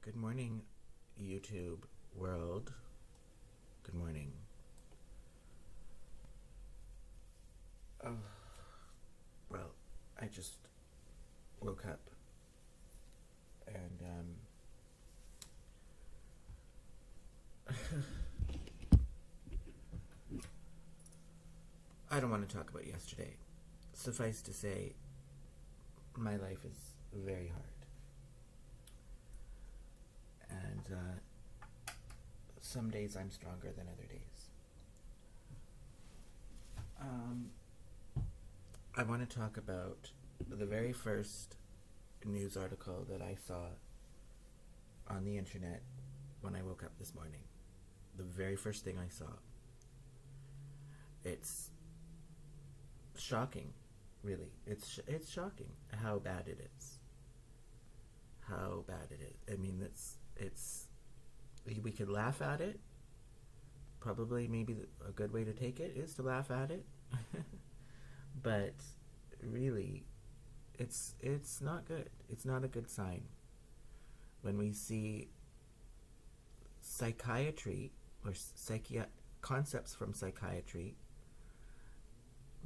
Good morning, YouTube world. Good morning. Oh, well, I just woke up and I don't want to talk about yesterday. Suffice to say, my life is very hard. And some days I'm stronger than other days. I want to talk about the very first news article that I saw on the internet when I woke up this morning. The very first thing I saw. It's shocking, really. It's shocking how bad it is. How bad it is. I mean, it's we could laugh at it. Probably, maybe a good way to take it is to laugh at it. But really, it's not good. It's not a good sign when we see psychiatry or concepts from psychiatry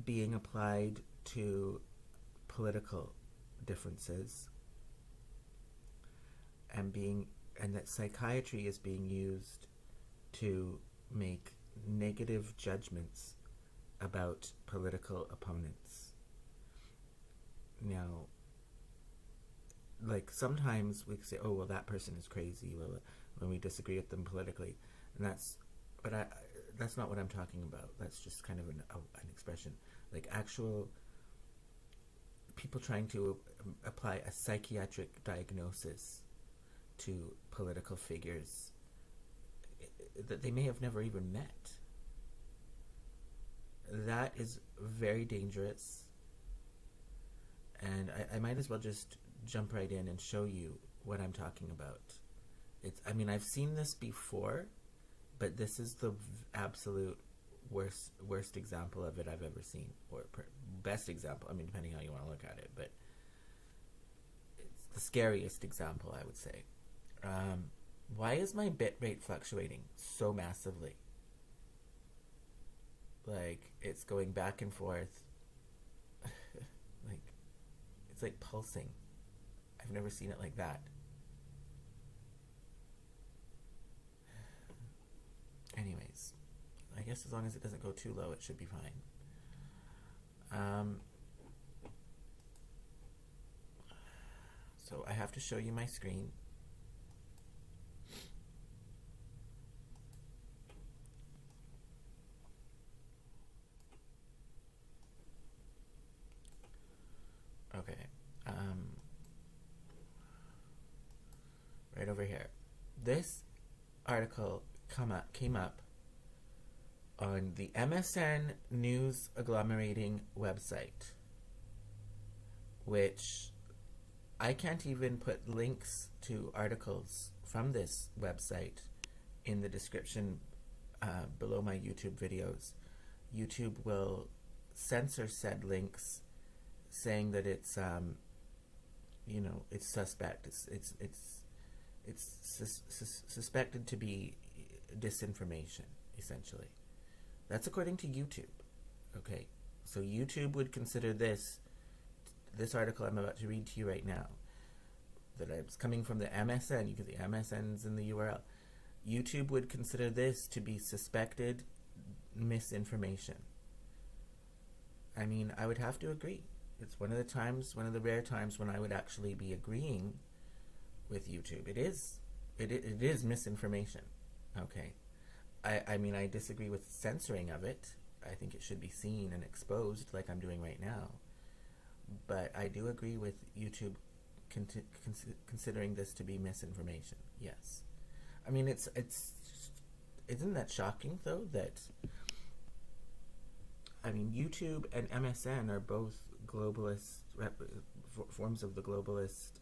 being applied to political differences and that psychiatry is being used to make negative judgments about political opponents. Now, like, sometimes we say, oh, well, that person is crazy when we disagree with them politically, and that's not what I'm talking about. That's just kind of an expression. Like, actual people trying to apply a psychiatric diagnosis to political figures that they may have never even met. That is very dangerous, and I might as well just jump right in and show you what I'm talking about. I've seen this before, but this is the absolute worst example of it I've ever seen, or best example, depending how you want to look at it, but it's the scariest example, I would say. Why is my bit rate fluctuating so massively? Like, it's going back and forth. It's like pulsing. I've never seen it like that. Anyways, I guess as long as it doesn't go too low, it should be fine. So I have to show you my screen. Okay. Right over here. This article came up on the MSN News Agglomerating website, which I can't even put links to articles from this website in the description below my YouTube videos. YouTube will censor said links, saying that it's it's suspect. It's suspected to be disinformation, essentially. That's according to YouTube. Okay, so YouTube would consider this article I'm about to read to you right now, that it's coming from the MSN. You can see MSN's in the URL. YouTube would consider this to be suspected misinformation. I would have to agree. It's one of the rare times when I would actually be agreeing with YouTube. It is misinformation. Okay. I disagree with censoring of it. I think it should be seen and exposed like I'm doing right now. But I do agree with YouTube considering this to be misinformation. Yes. Isn't that shocking, though, that YouTube and MSN are both globalist forms of the globalist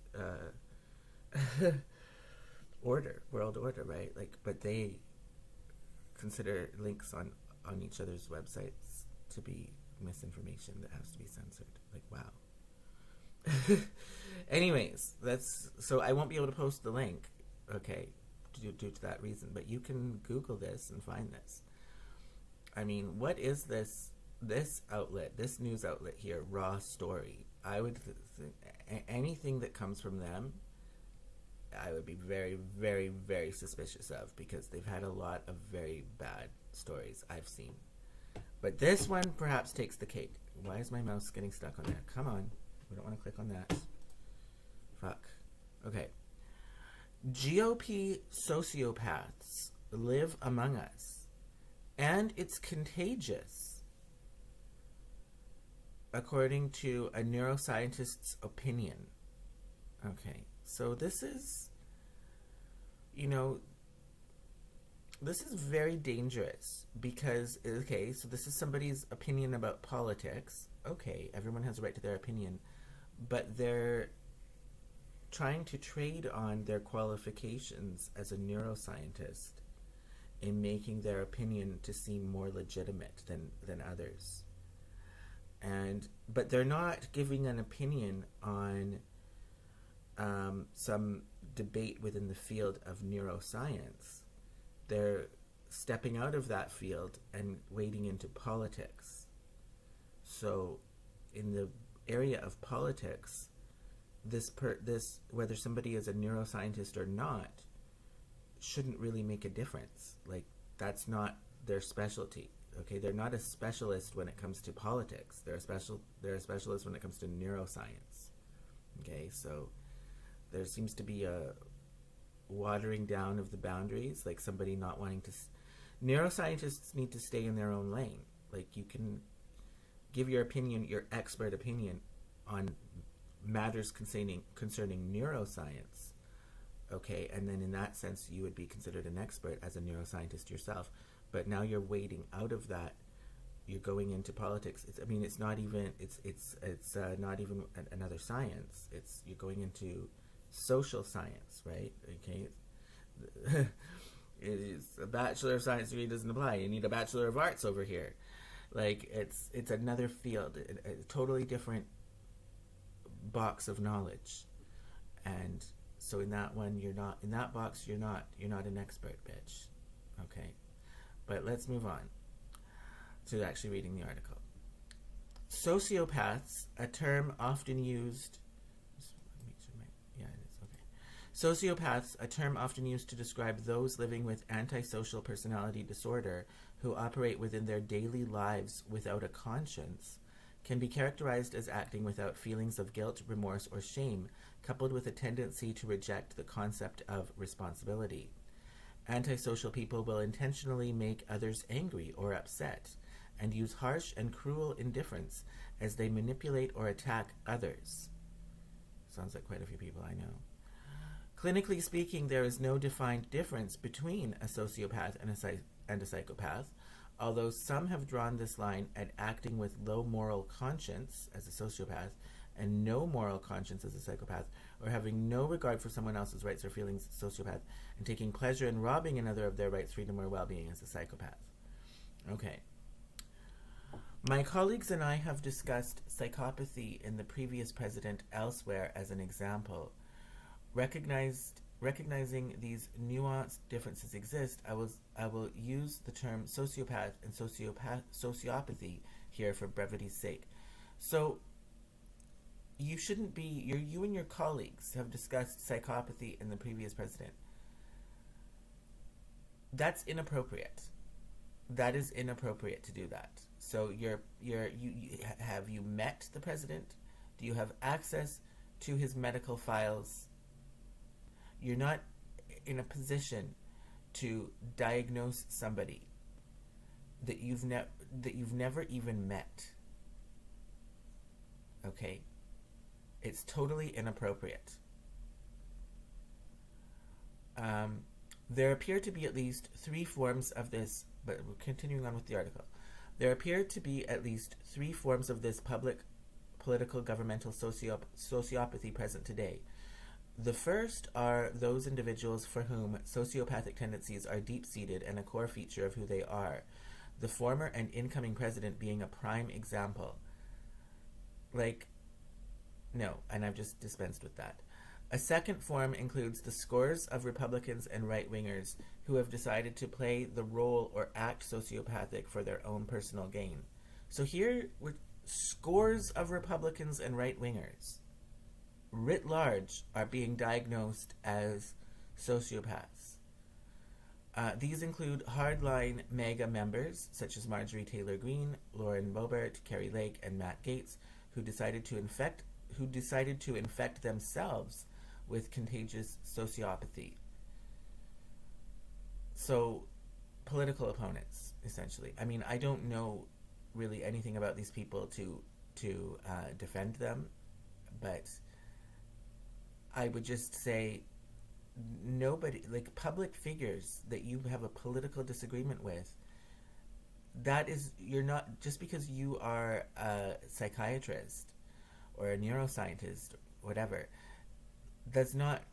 world order, right? But they consider links on each other's websites to be misinformation that has to be censored. Wow. Anyways, so I won't be able to post the link okay, due to that reason. But you can Google this and find this. I mean, what is this outlet, this news outlet here, Raw Story? I would anything that comes from them, I would be very, very, very suspicious of, because they've had a lot of very bad stories I've seen. But this one perhaps takes the cake. Why is my mouse getting stuck on there? Come on. We don't want to click on that. Fuck. Okay. GOP sociopaths live among us, and it's contagious, according to a neuroscientist's opinion. Okay, so this is, this is very dangerous because, okay, so this is somebody's opinion about politics. Okay, everyone has a right to their opinion, but they're trying to trade on their qualifications as a neuroscientist in making their opinion to seem more legitimate than others. But they're not giving an opinion on some debate within the field of neuroscience. They're stepping out of that field and wading into politics. So in the area of politics, this whether somebody is a neuroscientist or not shouldn't really make a difference. Like, that's not their specialty. Okay, they're not a specialist when it comes to politics. They're a specialist when it comes to neuroscience. Okay, so there seems to be a watering down of the boundaries, like somebody not wanting to. Neuroscientists need to stay in their own lane. Like, you can give your opinion, your expert opinion, on matters concerning neuroscience. Okay, and then in that sense, you would be considered an expert as a neuroscientist yourself. But now you're wading out of that. You're going into politics. It's not even. It's not even another science. You're going into social science, right? Okay, it's a Bachelor of Science degree doesn't apply. You need a Bachelor of Arts over here. Like, it's another field, a totally different box of knowledge. And so in that one, you're not in that box. You're not an expert, bitch. Okay. But let's move on to actually reading the article. Sociopaths, a term often used. Sociopaths, a term often used to describe those living with antisocial personality disorder who operate within their daily lives without a conscience, can be characterized as acting without feelings of guilt, remorse, or shame, coupled with a tendency to reject the concept of responsibility. Antisocial people will intentionally make others angry or upset, and use harsh and cruel indifference as they manipulate or attack others. Sounds like quite a few people I know. Clinically speaking, there is no defined difference between a sociopath and a psychopath, although some have drawn this line at acting with low moral conscience as a sociopath and no moral conscience as a psychopath, or having no regard for someone else's rights or feelings as a sociopath, and taking pleasure in robbing another of their rights, freedom, or well-being as a psychopath. Okay. My colleagues and I have discussed psychopathy in the previous president elsewhere as an example. Recognizing these nuanced differences exist, I will use the term sociopath and sociopathy here for brevity's sake. So, you shouldn't be. You and your colleagues have discussed psychopathy in the previous president. That's inappropriate. That is inappropriate to do that. So have you met the president? Do you have access to his medical files? You're not in a position to diagnose somebody that you've never even met. Okay? It's totally inappropriate. There appear to be at least three forms of this, but we're continuing on with the article. There appear to be at least three forms of this public, political, governmental sociopathy present today. The first are those individuals for whom sociopathic tendencies are deep-seated and a core feature of who they are, the former and incoming president being a prime example. No, and I've just dispensed with that. A second form includes the scores of Republicans and right-wingers who have decided to play the role or act sociopathic for their own personal gain. So here we're scores of Republicans and right-wingers writ large are being diagnosed as sociopaths. These include hardline MAGA members such as Marjorie Taylor Greene, Lauren Boebert, Carrie Lake, and Matt Gaetz, who decided to infect themselves with contagious sociopathy. So, political opponents, essentially. I mean, I don't know really anything about these people to defend them, but I would just say nobody, like public figures that you have a political disagreement with, that is, you're not, just because you are a psychiatrist or a neuroscientist, whatever, that's not,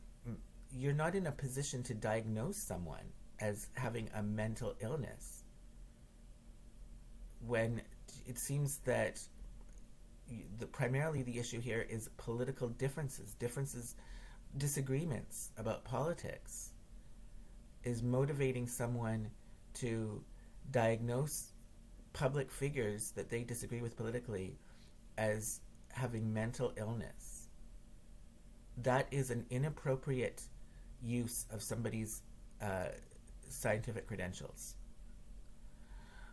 you're not in a position to diagnose someone as having a mental illness when it seems that primarily the issue here is political differences, disagreements about politics is motivating someone to diagnose public figures that they disagree with politically as having mental illness. That is an inappropriate use of somebody's scientific credentials.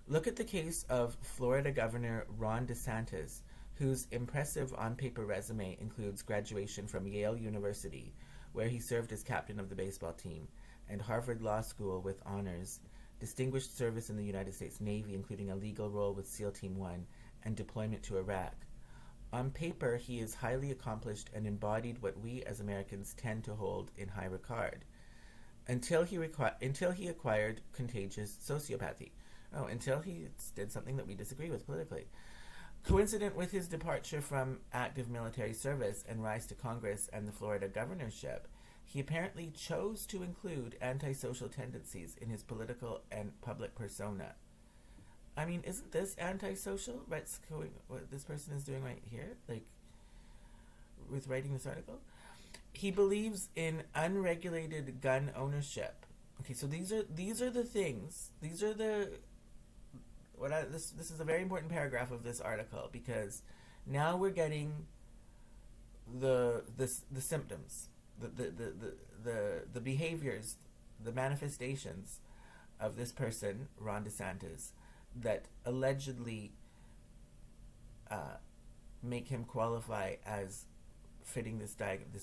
Look at the case of Florida Governor Ron DeSantis, whose impressive on-paper resume includes graduation from Yale University, where he served as captain of the baseball team, and Harvard Law School with honors, distinguished service in the United States Navy, including a legal role with SEAL Team 1, and deployment to Iraq. On paper, he is highly accomplished and embodied what we as Americans tend to hold in high regard, until he acquired contagious sociopathy. Until he did something that we disagree with politically. Coincident with his departure from active military service and rise to Congress and the Florida governorship, he apparently chose to include antisocial tendencies in his political and public persona. I mean, isn't this antisocial? What this person is doing right here, like with writing this article? He believes in unregulated gun ownership. Okay, so these are the things. These are the this is a very important paragraph of this article, because now we're getting the symptoms, the behaviors, the manifestations of this person, Ron DeSantis, that allegedly make him qualify as fitting this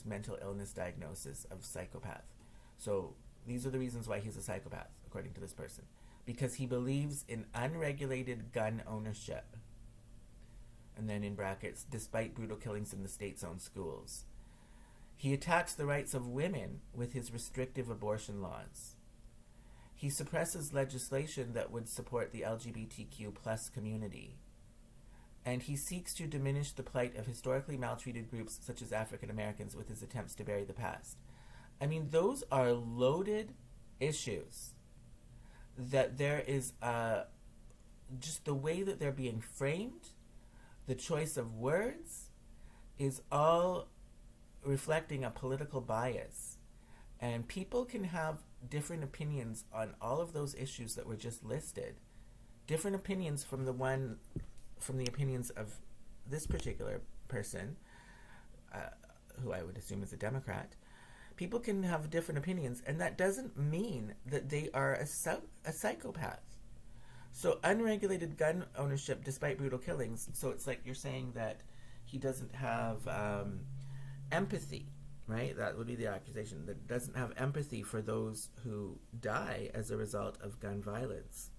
mental illness diagnosis of psychopath. So these are the reasons why he's a psychopath, according to this person. Because he believes in unregulated gun ownership. And then in brackets, despite brutal killings in the state's own schools. He attacks the rights of women with his restrictive abortion laws. He suppresses legislation that would support the LGBTQ plus community. And he seeks to diminish the plight of historically maltreated groups such as African Americans with his attempts to bury the past. I mean, those are loaded issues. That there is just the way that they're being framed, the choice of words, is all reflecting a political bias. And people can have different opinions on all of those issues that were just listed. Different opinions from the opinions of this particular person, who I would assume is a Democrat. People can have different opinions, and that doesn't mean that they are a psychopath. So unregulated gun ownership despite brutal killings, so it's like you're saying that he doesn't have empathy, right? That would be the accusation, that doesn't have empathy for those who die as a result of gun violence.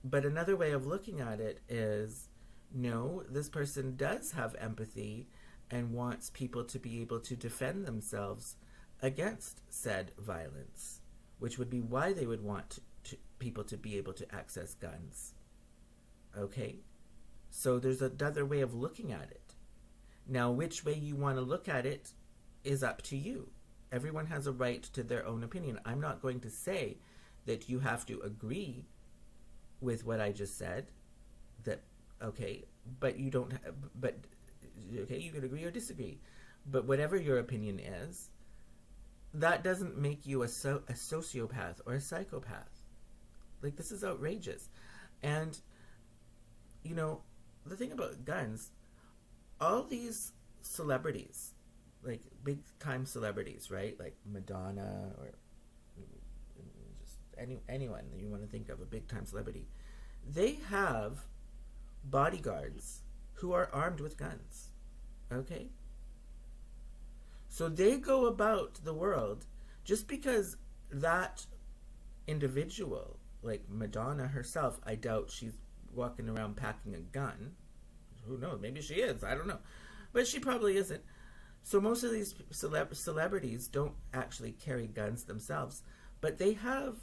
But another way of looking at it is, no, this person does have empathy and wants people to be able to defend themselves against said violence, which would be why they would want people to be able to access guns. Okay? So there's another way of looking at it. Now, which way you want to look at it is up to you. Everyone has a right to their own opinion. I'm not going to say that you have to agree with what I just said, that, okay, but you don't, but okay, you could agree or disagree. But whatever your opinion is, that doesn't make you a sociopath or a psychopath. Like, this is outrageous. And, you know, the thing about guns, all these celebrities, like big time celebrities, right? Like Madonna or just anyone that you want to think of, a big time celebrity, they have bodyguards who are armed with guns. Okay? So they go about the world just because that individual, like Madonna herself, I doubt she's walking around packing a gun. Who knows? Maybe she is. I don't know. But she probably isn't. So most of these celebrities don't actually carry guns themselves, but they have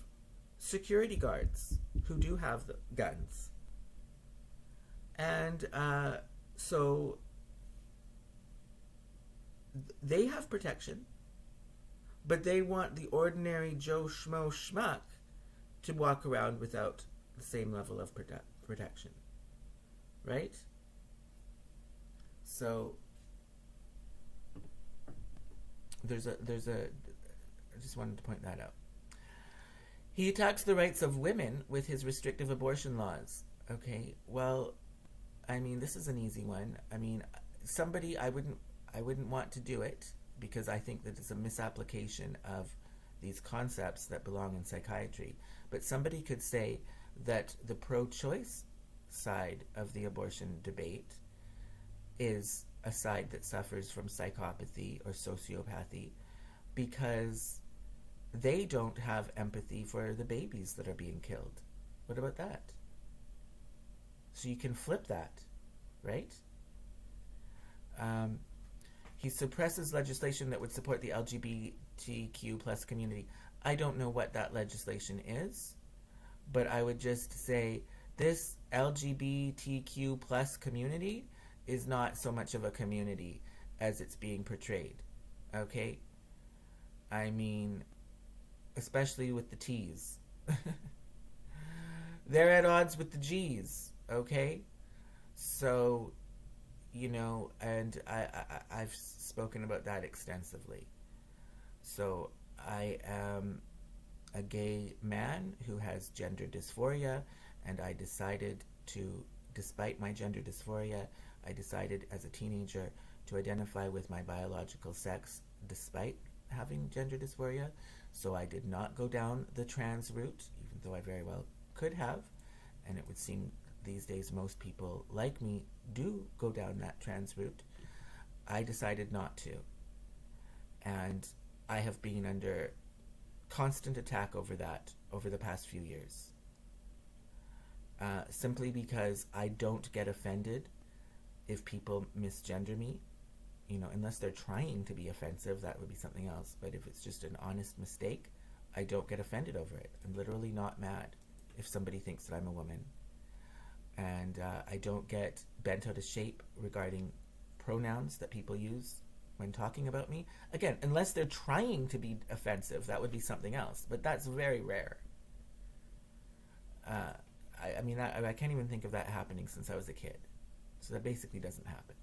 security guards who do have the guns. And so they have protection, but they want the ordinary Joe Schmo Schmuck to walk around without the same level of protection. Right? So there's a I just wanted to point that out. He attacks the rights of women with his restrictive abortion laws. Okay, well, I mean, this is an easy one. I mean, somebody, I wouldn't want to do it because I think that it's a misapplication of these concepts that belong in psychiatry. But somebody could say that the pro-choice side of the abortion debate is a side that suffers from psychopathy or sociopathy because they don't have empathy for the babies that are being killed. What about that? So you can flip that, right? He suppresses legislation that would support the LGBTQ plus community. I don't know what that legislation is, but I would just say this LGBTQ plus community is not so much of a community as it's being portrayed. Okay? I mean, especially with the T's. They're at odds with the G's. Okay? So, you know, and I've spoken about that extensively. So I am a gay man who has gender dysphoria, and I decided to, despite my gender dysphoria, I decided as a teenager to identify with my biological sex despite having gender dysphoria. So I did not go down the trans route, even though I very well could have, and it would seem these days most people like me do go down that trans route. I decided not to. And I have been under constant attack over that over the past few years. Simply because I don't get offended if people misgender me. You know, unless they're trying to be offensive, that would be something else. But if it's just an honest mistake, I don't get offended over it. I'm literally not mad if somebody thinks that I'm a woman. And I don't get bent out of shape regarding pronouns that people use when talking about me. Again, unless they're trying to be offensive, that would be something else. But that's very rare. I mean, I can't even think of that happening since I was a kid. So that basically doesn't happen.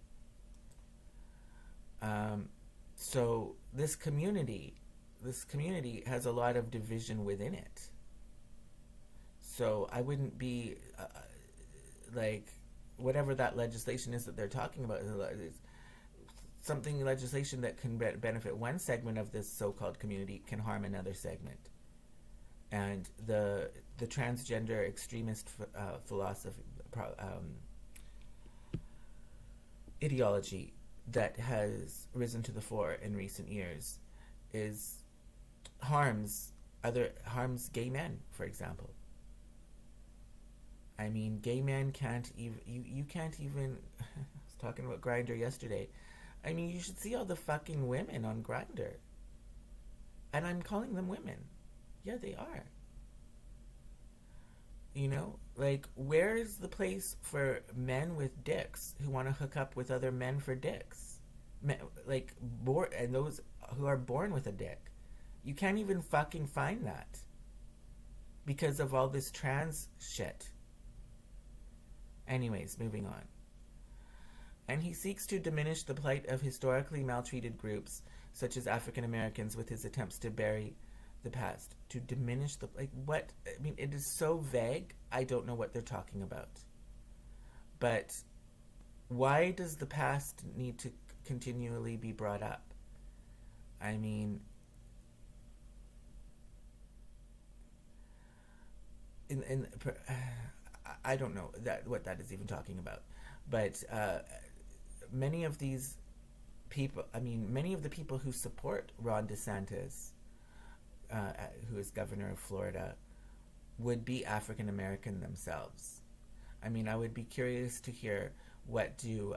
So this community has a lot of division within it. So I wouldn't be... like, whatever that legislation is that they're talking about is something legislation that can benefit one segment of this so-called community can harm another segment. And the transgender extremist philosophy, ideology that has risen to the fore in recent years harms gay men, for example. I mean, gay men can't even... You can't even... I was talking about Grindr yesterday. I mean, you should see all the fucking women on Grindr. And I'm calling them women. Yeah, they are. You know? Like, where's the place for men with dicks who want to hook up with other men for dicks? And those who are born with a dick. You can't even fucking find that. Because of all this trans shit. Anyways, moving on. And he seeks to diminish the plight of historically maltreated groups, such as African Americans, with his attempts to bury the past. To diminish the, like, what? I mean, it is so vague, I don't know what they're talking about. But why does the past need to continually be brought up? I mean, in I don't know that what that is even talking about, but many of these people, I mean, many of the people who support Ron DeSantis, who is governor of Florida, would be African American themselves. I mean, I would be curious to hear what do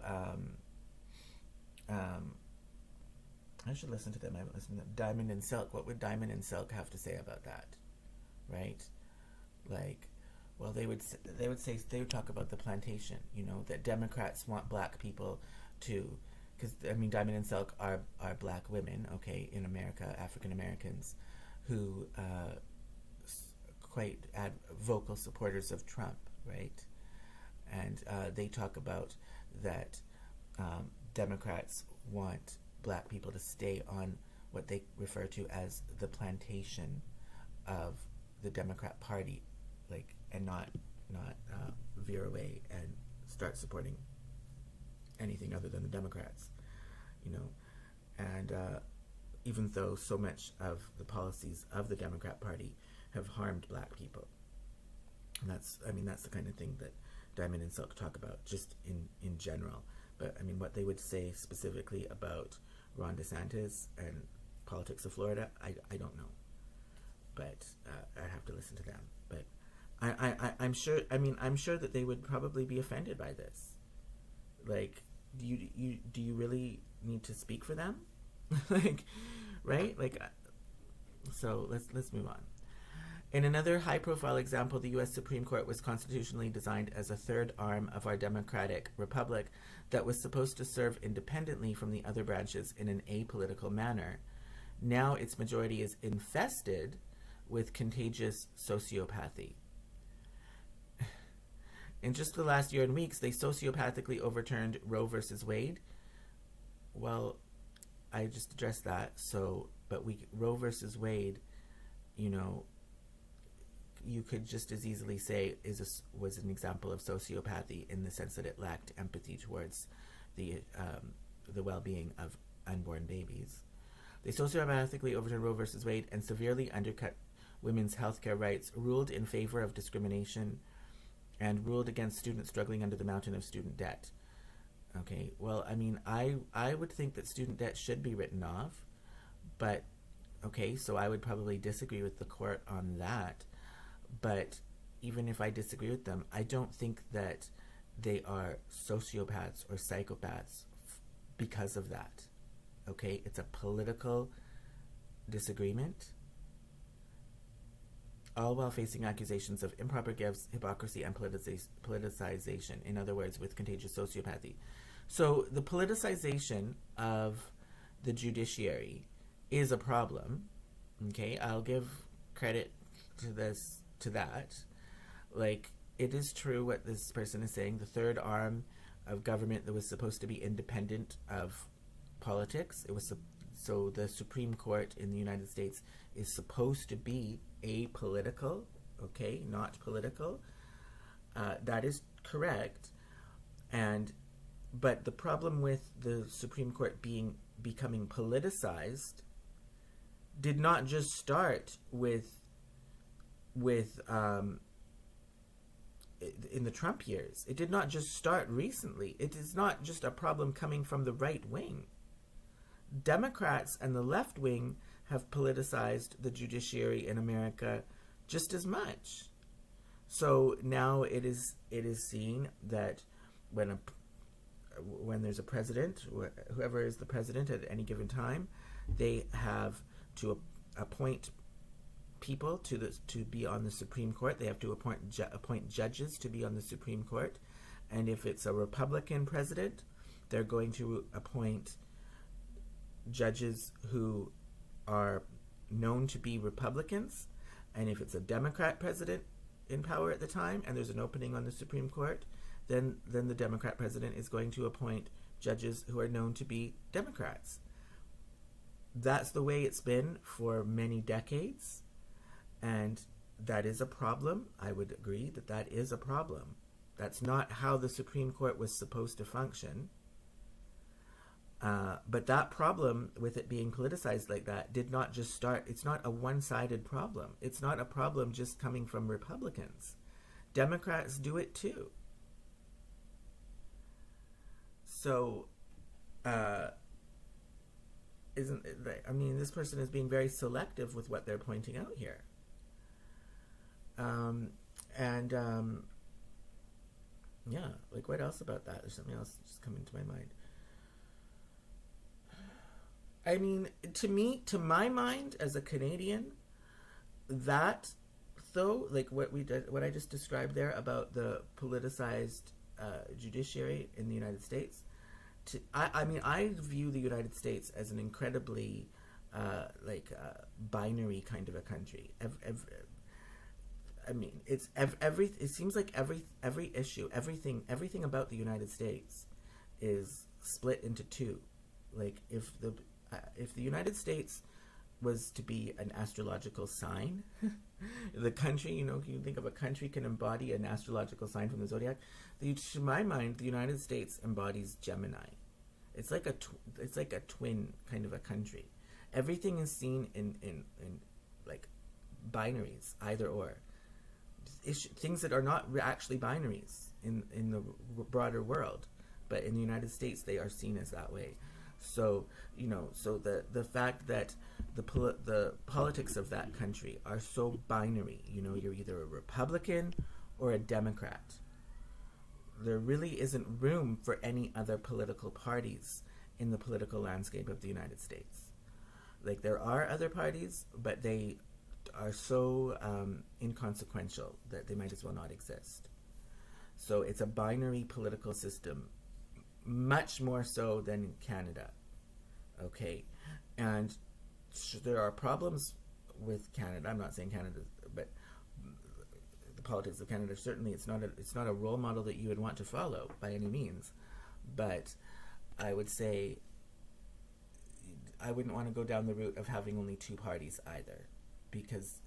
I should listen to them. I haven't listened to them. Diamond and Silk. What would Diamond and Silk have to say about that? Right? Like, well, they would talk about the plantation. You know, that Democrats want black people to, because I mean, Diamond and Silk are black women, okay, in America, African Americans, who quite vocal supporters of Trump, right? And they talk about that Democrats want black people to stay on what they refer to as the plantation of the Democrat Party, like, and not veer away and start supporting anything other than the Democrats, you know. And even though so much of the policies of the Democrat Party have harmed black people, and that's the kind of thing that Diamond and Silk talk about just in general. But I mean, what they would say specifically about Ron DeSantis and politics of Florida, I don't know. But I have to listen to them. But I'm sure. I mean, I'm sure that they would probably be offended by this. Like, do you really need to speak for them? Like, right? Like, so let's move on. In another high-profile example, the U.S. Supreme Court was constitutionally designed as a third arm of our democratic republic that was supposed to serve independently from the other branches in an apolitical manner. Now its majority is infested with contagious sociopathy. In just the last year and weeks, they sociopathically overturned Roe versus Wade. Well, I just addressed that. So, but Roe versus Wade, you know, you could just as easily say was an example of sociopathy in the sense that it lacked empathy towards the well-being of unborn babies. They sociopathically overturned Roe versus Wade and severely undercut women's healthcare rights, ruled in favor of discrimination, and ruled against students struggling under the mountain of student debt. Okay, well, I mean, I would think that student debt should be written off, but, okay, so I would probably disagree with the court on that. But even if I disagree with them, I don't think that they are sociopaths or psychopaths because of that. Okay? It's a political disagreement, all while facing accusations of improper gifts, hypocrisy, and politicization. In other words, with contagious sociopathy. So the politicization of the judiciary is a problem. Okay? I'll give credit to that. Like, it is true what this person is saying. The third arm of government that was supposed to be independent of politics. It was so the Supreme Court in the United States is supposed to be apolitical, okay, not political. That is correct. But the problem with the Supreme Court becoming politicized did not just start with in the Trump years. It did not just start recently. It is not just a problem coming from the right wing. Democrats and the left wing have politicized the judiciary in America just as much. So now it is seen that when there's a president, whoever is the president at any given time, they have to appoint people to be on the Supreme Court. They have to appoint judges to be on the Supreme Court. And if it's a Republican president, they're going to appoint judges who are known to be Republicans. And if it's a Democrat president in power at the time and there's an opening on the Supreme Court, then the Democrat president is going to appoint judges who are known to be Democrats. That's the way it's been for many decades, and that is a problem. I would agree that that is a problem. That's not how the Supreme Court was supposed to function. But that problem, with it being politicized like that, did not just start. It's not a one-sided problem. It's not a problem just coming from Republicans. Democrats do it too. So, isn't it, I mean, this person is being very selective with what they're pointing out here. Yeah, like what else about that? There's something else just coming to my mind. I mean, to my mind, as a Canadian, that though, like what I just described there about the politicized judiciary in the United States, I mean, I view the United States as an incredibly binary kind of a country. I mean, it seems like every issue, everything about the United States is split into two. Like if the United States was to be an astrological sign, the country, you think of a country can embody an astrological sign from the zodiac. To my mind, the United States embodies Gemini. It's like a twin kind of a country. Everything is seen in like binaries, either or. Things that are not actually binaries in the broader world, but in the United States they are seen as that way. So the fact that the politics of that country are so binary, you're either a Republican or a Democrat. There really isn't room for any other political parties in the political landscape of the United States. Like, there are other parties, but they are so inconsequential that they might as well not exist. So it's a binary political system, much more so than in Canada. Okay, and there are problems with Canada. I'm not saying Canada, but the politics of Canada, certainly it's not a role model that you would want to follow by any means. But I would say I wouldn't want to go down the route of having only two parties either, because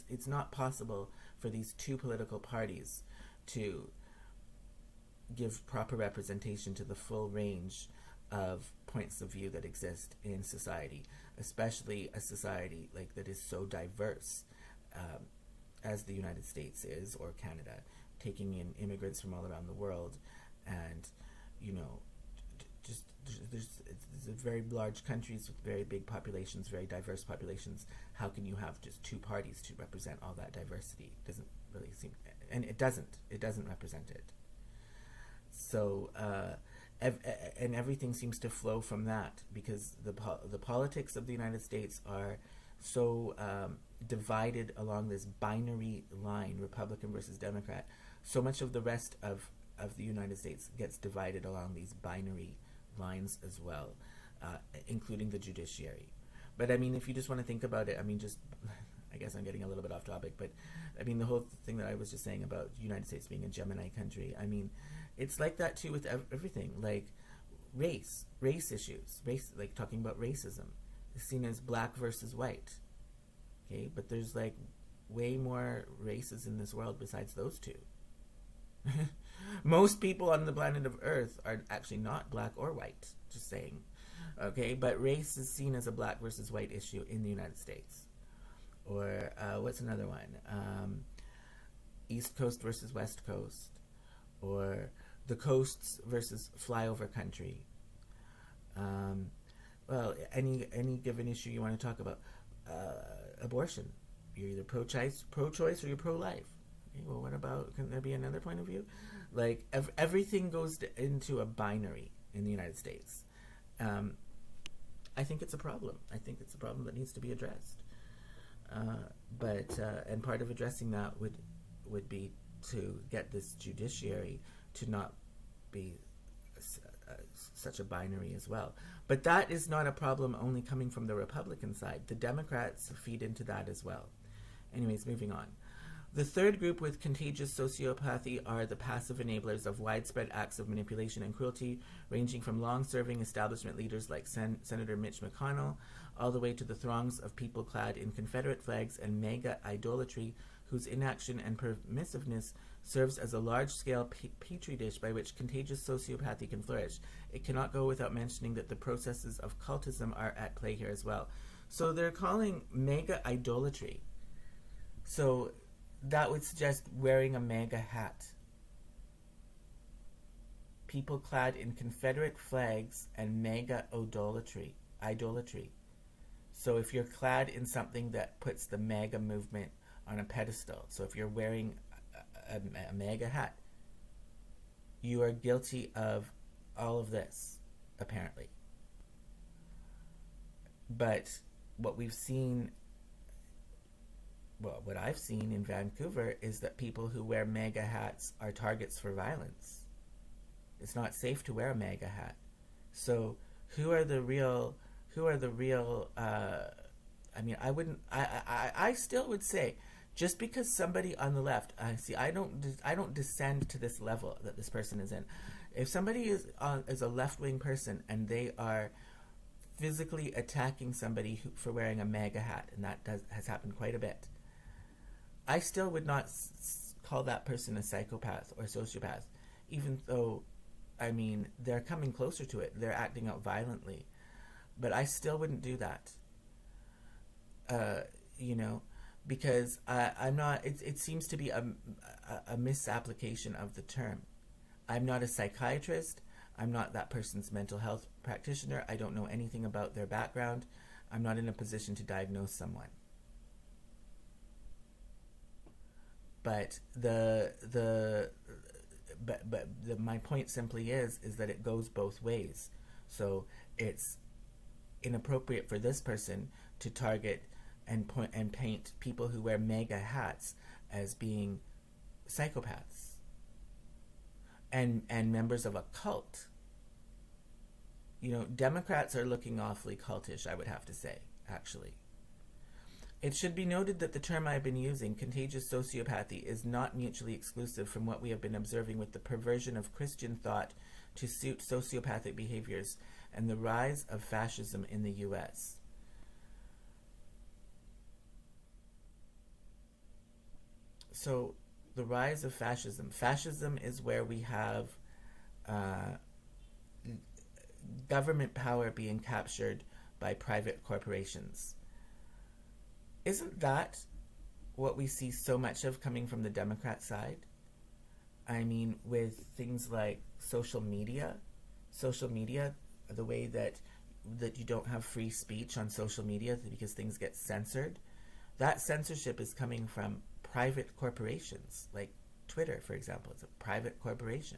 it's not possible for these two political parties to give proper representation to the full range of points of view that exist in society, especially a society like that is so diverse as the United States is, or Canada, taking in immigrants from all around the world, and there's very large countries with very big populations, very diverse populations. How can you have just two parties to represent all that diversity? It doesn't really seem, and it doesn't represent it. So and everything seems to flow from that, because the politics of the United States are so divided along this binary line, Republican versus Democrat. So much of the rest of the United States gets divided along these binary lines as well, including the judiciary. But I mean, if you just want to think about it, I mean, I guess I'm getting a little bit off topic, but I mean, the whole thing that I was just saying about the United States being a Gemini country, I mean, it's like that too with everything, like race issues, like talking about racism is seen as black versus white. Okay, but there's like way more races in this world besides those two. Most people on the planet of Earth are actually not black or white, just saying. Okay, but race is seen as a black versus white issue in the United States. Or what's another one? East Coast versus West Coast. Or the coasts versus flyover country. Well, any given issue you want to talk about. Abortion. You're either pro-choice or you're pro-life. Okay, well, what about, can there be another point of view? Like, everything goes into a binary in the United States. I think it's a problem. I think it's a problem that needs to be addressed. And part of addressing that would be to get this judiciary to not be such a binary as well. But that is not a problem only coming from the Republican side. The Democrats feed into that as well. Anyways, moving on. The third group with contagious sociopathy are the passive enablers of widespread acts of manipulation and cruelty, ranging from long-serving establishment leaders like Senator Mitch McConnell, all the way to the throngs of people clad in Confederate flags and MAGA idolatry, whose inaction and permissiveness serves as a large-scale petri dish by which contagious sociopathy can flourish. It cannot go without mentioning that the processes of cultism are at play here as well. So they're calling MAGA idolatry. So that would suggest wearing a MAGA hat. People clad in Confederate flags and MAGA idolatry. So if you're clad in something that puts the MAGA movement on a pedestal, so if you're wearing a MAGA hat, you are guilty of all of this, apparently. But what we've seen, well, what I've seen in Vancouver is that people who wear MAGA hats are targets for violence. It's not safe to wear a MAGA hat. So who are the real, I still would say, just because somebody on the left, I don't descend to this level that this person is in. If somebody is a left-wing person and they are physically attacking somebody for wearing a MAGA hat, and that has happened quite a bit, I still would not call that person a psychopath or sociopath, even though, they're coming closer to it. They're acting out violently. But I still wouldn't do that. Because I'm not, it seems to be a misapplication of the term. I'm not a psychiatrist. I'm not that person's mental health practitioner. I don't know anything about their background. I'm not in a position to diagnose someone. But my point simply is that it goes both ways. So it's inappropriate for this person to target and paint people who wear MAGA hats as being psychopaths and members of a cult. Democrats are looking awfully cultish, I would have to say, actually. It should be noted that the term I've been using, contagious sociopathy, is not mutually exclusive from what we have been observing with the perversion of Christian thought to suit sociopathic behaviors and the rise of fascism in the U.S. So, the rise of fascism. Fascism is where we have government power being captured by private corporations. Isn't that what we see so much of coming from the Democrat side? With things like social media, the way that you don't have free speech on social media because things get censored. That censorship is coming from private corporations, like Twitter, for example. It's a private corporation.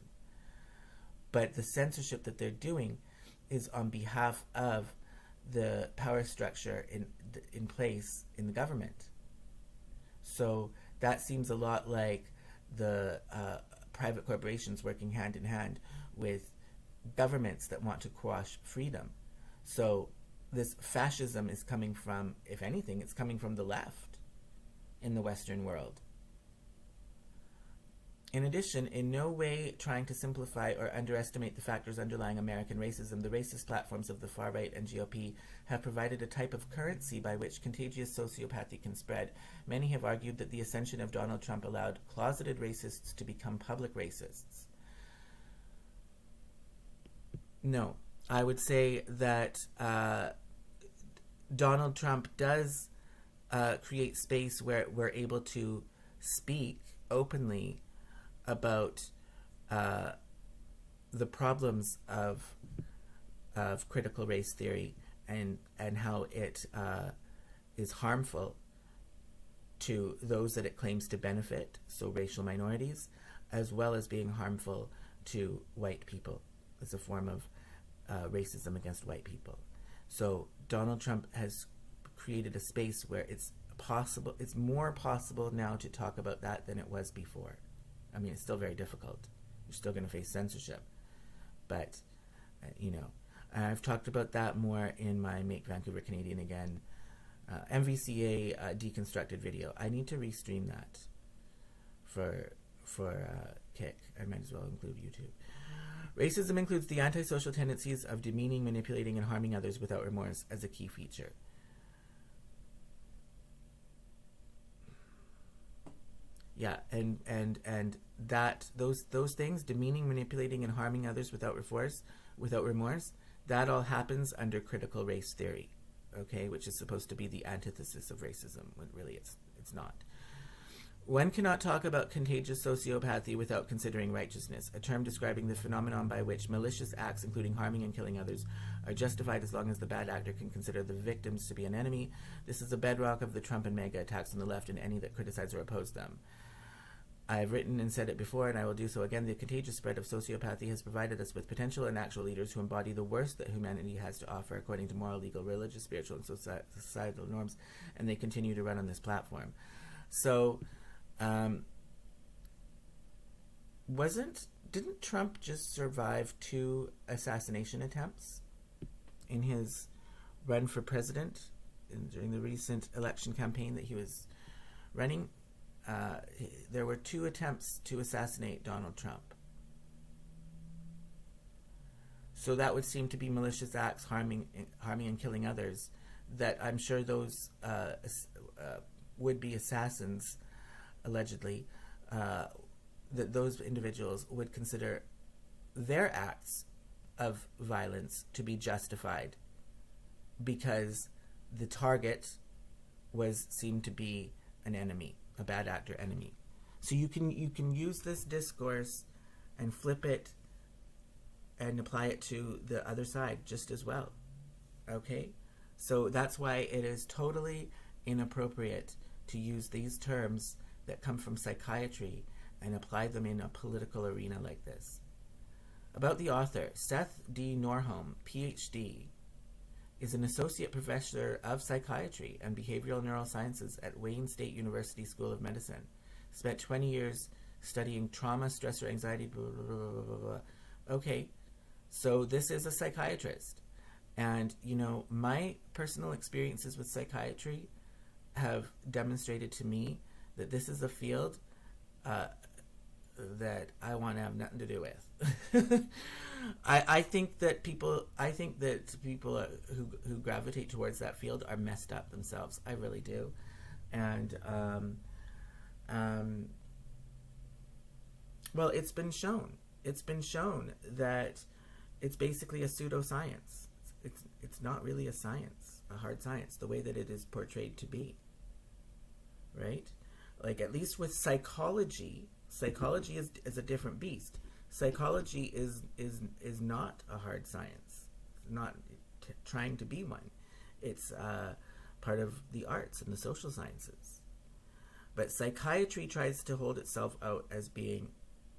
But the censorship that they're doing is on behalf of the power structure in place in the government. So that seems a lot like the private corporations working hand in hand with governments that want to quash freedom. So this fascism is coming from, if anything, it's coming from the left in the Western world. In addition, in no way trying to simplify or underestimate the factors underlying American racism, the racist platforms of the far right and GOP have provided a type of currency by which contagious sociopathy can spread. Many have argued that the ascension of Donald Trump allowed closeted racists to become public racists. No, I would say that Donald Trump does create space where we're able to speak openly about the problems of critical race theory and how it is harmful to those that it claims to benefit, so racial minorities, as well as being harmful to white people as a form of racism against white people. So Donald Trump has created a space where it's more possible now to talk about that than it was before. It's still very difficult. You're still going to face censorship. But, I've talked about that more in my Make Vancouver Canadian Again MVCA deconstructed video. I need to restream that. for Kick. I might as well include YouTube. Racism includes the antisocial tendencies of demeaning, manipulating, and harming others without remorse as a key feature. Yeah, and that those things, demeaning, manipulating, and harming others without remorse, that all happens under critical race theory, okay, which is supposed to be the antithesis of racism, when really it's not. One cannot talk about contagious sociopathy without considering righteousness, a term describing the phenomenon by which malicious acts, including harming and killing others, are justified as long as the bad actor can consider the victims to be an enemy. This is a bedrock of the Trump and MAGA attacks on the left and any that criticize or oppose them. I've written and said it before, and I will do so again. The contagious spread of sociopathy has provided us with potential and actual leaders who embody the worst that humanity has to offer according to moral, legal, religious, spiritual, and societal norms, and they continue to run on this platform. So, didn't Trump just survive 2 assassination attempts in his run for president during the recent election campaign that he was running? There were 2 attempts to assassinate Donald Trump. So that would seem to be malicious acts, harming and killing others, that I'm sure those would-be assassins, allegedly, that those individuals would consider their acts of violence to be justified because the target seemed to be an enemy, a bad actor enemy. So you can use this discourse and flip it and apply it to the other side just as well. Okay? So that's why it is totally inappropriate to use these terms that come from psychiatry and apply them in a political arena like this. About the author, Seth D. Norholm, PhD, is an associate professor of psychiatry and behavioral neurosciences at Wayne State University School of Medicine. Spent 20 years studying trauma, stress, or anxiety, blah, blah, blah, blah, blah. Okay, so this is a psychiatrist. And, my personal experiences with psychiatry have demonstrated to me that this is a field that I want to have nothing to do with. I think that people who gravitate towards that field are messed up themselves. I really do. And well, it's been shown that it's basically a pseudoscience. It's not really a science, a hard science, the way that it is portrayed to be. Right? Like, at least with psychology is a different beast. Psychology is not a hard science. It's not trying to be one. It's part of the arts and the social sciences. But psychiatry tries to hold itself out as being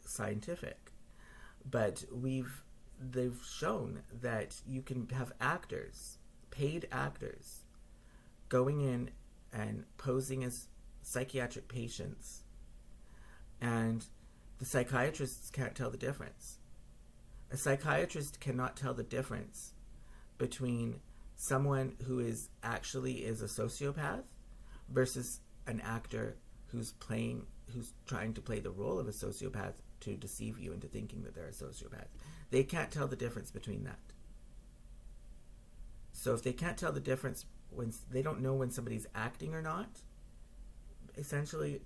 scientific. But they've shown that you can have actors, paid actors, going in and posing as psychiatric patients, and the psychiatrists can't tell the difference. A psychiatrist cannot tell the difference between someone who is a sociopath versus an actor who's trying to play the role of a sociopath to deceive you into thinking that they're a sociopath. They can't tell the difference between that. So if they can't tell the difference, when they don't know when somebody's acting or not, essentially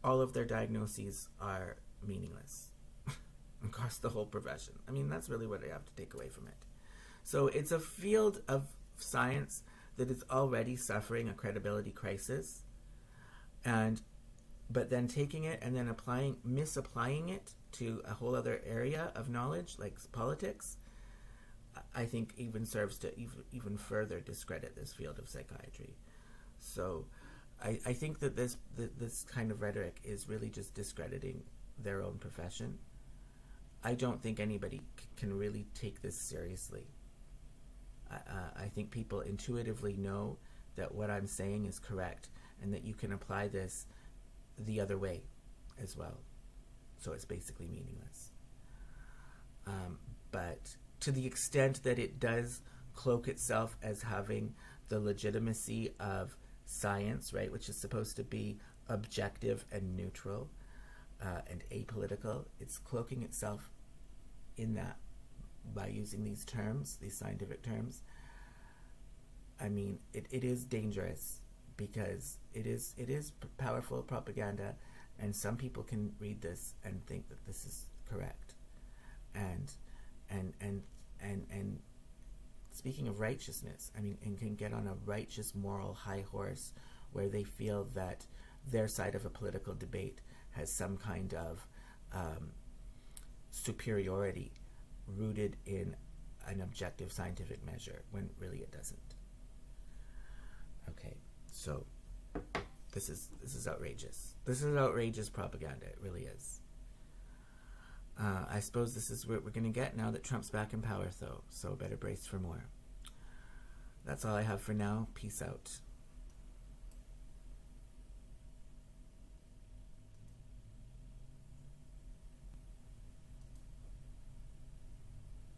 all of their diagnoses are meaningless across the whole profession. I mean, that's really what I have to take away from it. So it's a field of science that is already suffering a credibility crisis, but then taking it and then misapplying it to a whole other area of knowledge, like politics, I think even serves to even further discredit this field of psychiatry. So I think that this kind of rhetoric is really just discrediting their own profession. I don't think anybody can really take this seriously. I think people intuitively know that what I'm saying is correct and that you can apply this the other way as well. So it's basically meaningless. But to the extent that it does cloak itself as having the legitimacy of science, right, which is supposed to be objective and neutral, and apolitical. It's cloaking itself in that by using these terms, these scientific terms. I mean, it is dangerous because it is powerful propaganda, and some people can read this and think that this is correct. And speaking of righteousness, I mean, and can get on a righteous moral high horse where they feel that their side of a political debate has some kind of superiority rooted in an objective scientific measure, when really it doesn't. Okay, so this is outrageous. This is outrageous propaganda. It really is. I suppose this is what we're going to get now that Trump's back in power, though. So better brace for more. That's all I have for now. Peace out.